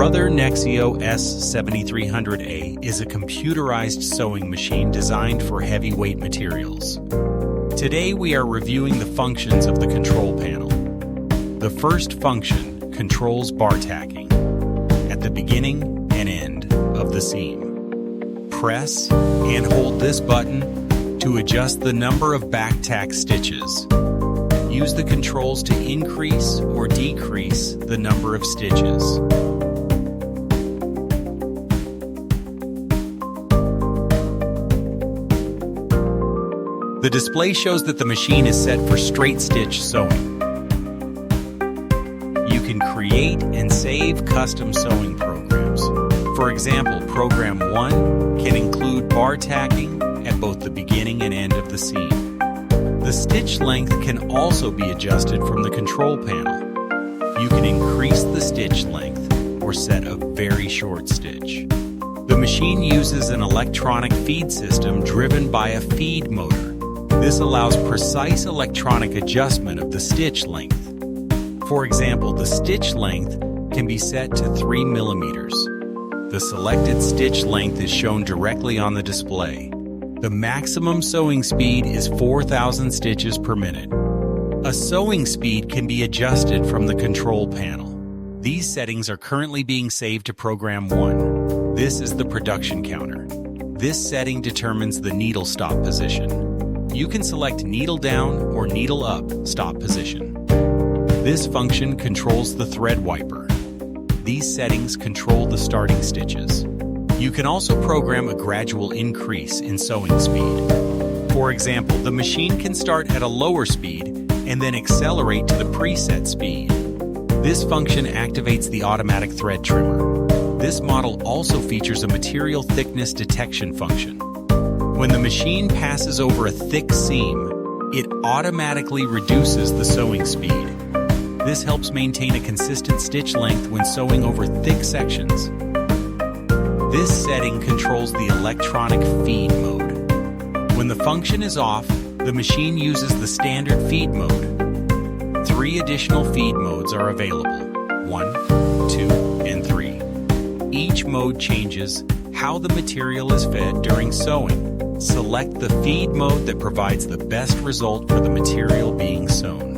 BROTHER NEXIO S-7300A is a computerized sewing machine designed for heavyweight materials. Today we are reviewing the functions of the control panel. The first function controls bar tacking at the beginning and end of the seam. Press and hold this button to adjust the number of back tack stitches. Use the controls to increase or decrease the number of stitches. The display shows that the machine is set for straight stitch sewing. You can create and save custom sewing programs. For example, Program 1 can include bar tacking at both the beginning and end of the seam. The stitch length can also be adjusted from the control panel. You can increase the stitch length or set a very short stitch. The machine uses an electronic feed system driven by a feed motor. This allows precise electronic adjustment of the stitch length. For example, the stitch length can be set to 3 millimeters. The selected stitch length is shown directly on the display. The maximum sewing speed is 4,000 stitches per minute. A sewing speed can be adjusted from the control panel. These settings are currently being saved to Program 1. This is the production counter. This setting determines the needle stop position. You can select needle down or needle up stop position. This function controls the thread wiper. These settings control the starting stitches. You can also program a gradual increase in sewing speed. For example, the machine can start at a lower speed and then accelerate to the preset speed. This function activates the automatic thread trimmer. This model also features a material thickness detection function. When the machine passes over a thick seam, it automatically reduces the sewing speed. This helps maintain a consistent stitch length when sewing over thick sections. This setting controls the electronic feed mode. When the function is off, the machine uses the standard feed mode. 3 additional feed modes are available: 1, 2, and 3. Each mode changes how the material is fed during sewing. Select the feed mode that provides the best result for the material being sewn.